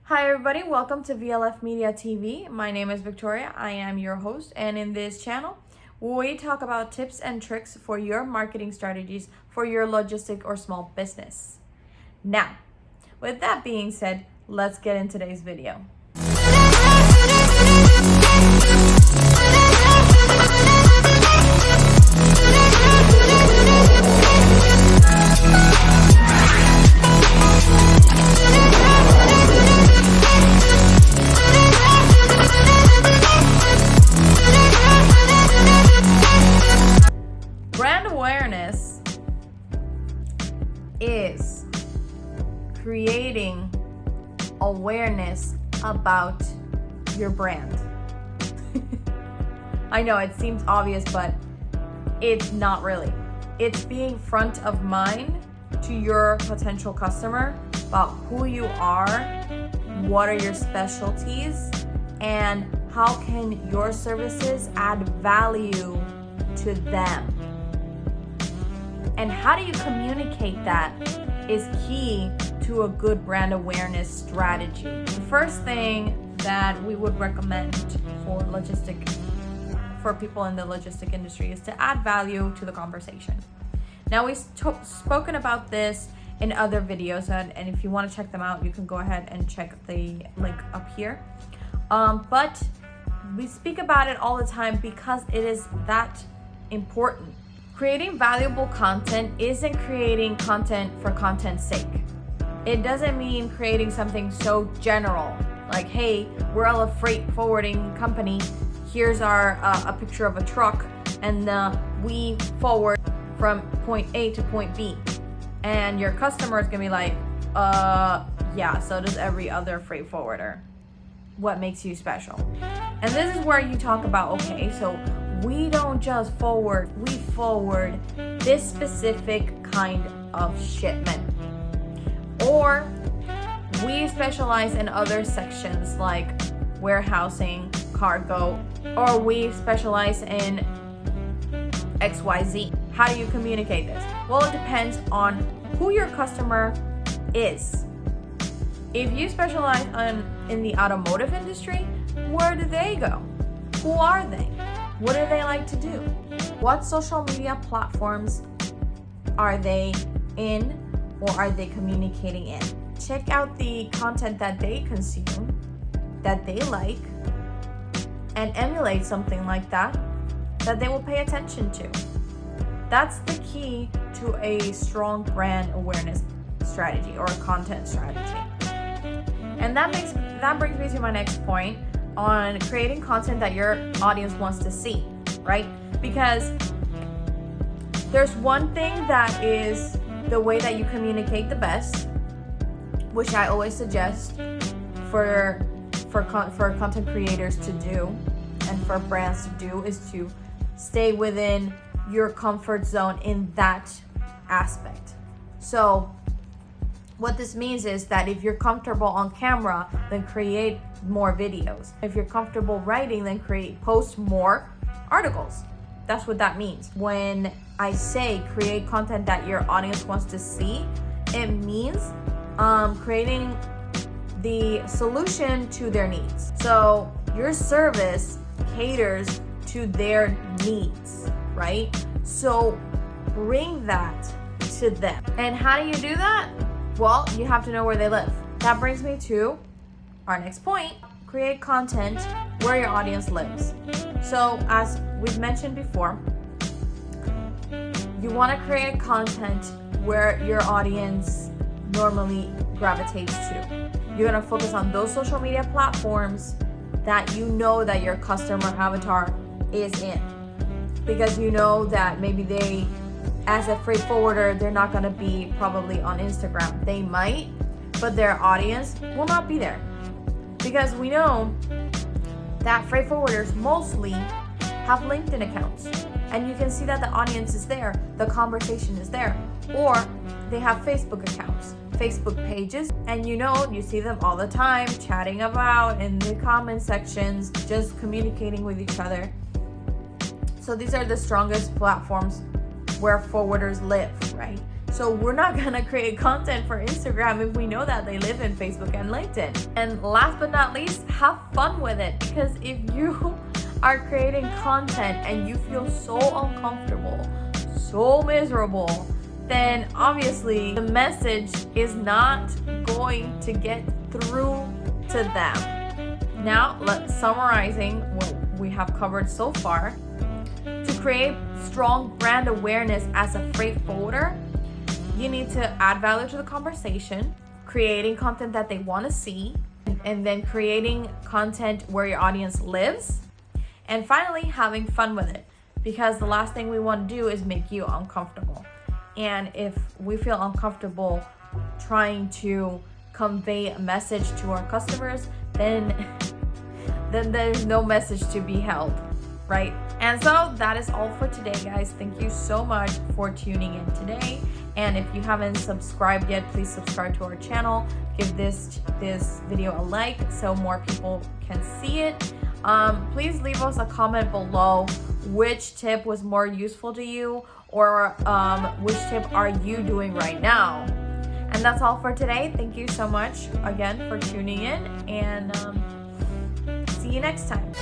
Hi everybody, welcome to VLF Media TV. My name is Victoria, I am your host, and in this channel, we talk about tips and tricks for your marketing strategies for your logistic or small business. Now, with that being said, let's get into today's video. Brand awareness is creating awareness about your brand. I know it seems obvious, but it's not really. It's being front of mind to your potential customer about who you are, what are your specialties, and how can your services add value to them. And how do you communicate that is key to a good brand awareness strategy. The first thing that we would recommend for people in the logistic industry is to add value to the conversation. Now, we've spoken about this in other videos, and if you want to check them out, you can go ahead and check the link up here. But we speak about it all the time because it is that important. Creating valuable content isn't creating content for content's sake. It doesn't mean creating something so general, like, hey, we're all a freight forwarding company. Here's our a picture of a truck, and we forward from point A to point B. And your customer is gonna be like, yeah, so does every other freight forwarder. What makes you special? And this is where you talk about, okay, so we don't just forward, we forward this specific kind of shipment. Or we specialize in other sections like warehousing, cargo, or we specialize in XYZ. How do you communicate this? Well, it depends on who your customer is. If you specialize in the automotive industry, where do they go? Who are they? What do they like to do? What social media platforms are they in, or are they communicating in? Check out the content that they consume, that they like, and emulate something like that they will pay attention to. That's the key to a strong brand awareness strategy or a content strategy. And that brings me to my next point on creating content that your audience wants to see, right? Because there's one thing that is the way that you communicate the best, which I always suggest for content creators to do and for brands to do, is to stay within your comfort zone in that aspect. So what this means is that if you're comfortable on camera, then create more videos. If you're comfortable writing, then post more articles. That's what that means. When I say create content that your audience wants to see, it means creating the solution to their needs. So your service caters to their needs, right? So bring that to them. And how do you do that? Well, you have to know where they live. That brings me to our next point. Create content where your audience lives. So as we've mentioned before, you want to create content where your audience normally gravitates to. You're going to focus on those social media platforms that you know that your customer avatar is in. Because you know that maybe they, as a freight forwarder, they're not going to be probably on Instagram. They might, but their audience will not be there. Because we know that freight forwarders mostly have LinkedIn accounts. And you can see that the audience is there, the conversation is there. Or they have Facebook accounts, Facebook pages, and you see them all the time chatting about in the comment sections, just communicating with each other. So these are the strongest platforms where forwarders live, right? So we're not gonna create content for Instagram if we know that they live in Facebook and LinkedIn. And last but not least, have fun with it, because if you are creating content and you feel so uncomfortable, so miserable, then obviously the message is not going to get through to them. Now, let's summarizing what we have covered so far. To create strong brand awareness as a freight forwarder, you need to add value to the conversation, creating content that they want to see, and then creating content where your audience lives, and finally having fun with it, because the last thing we want to do is make you uncomfortable. And if we feel uncomfortable trying to convey a message to our customers, then there's no message to be held, right? And so that is all for today, guys. Thank you so much for tuning in today. And if you haven't subscribed yet, please subscribe to our channel. Give this video a like so more people can see it. Please leave us a comment below which tip was more useful to you, or which tip are you doing right now. And that's all for today. Thank you so much again for tuning in, and see you next time.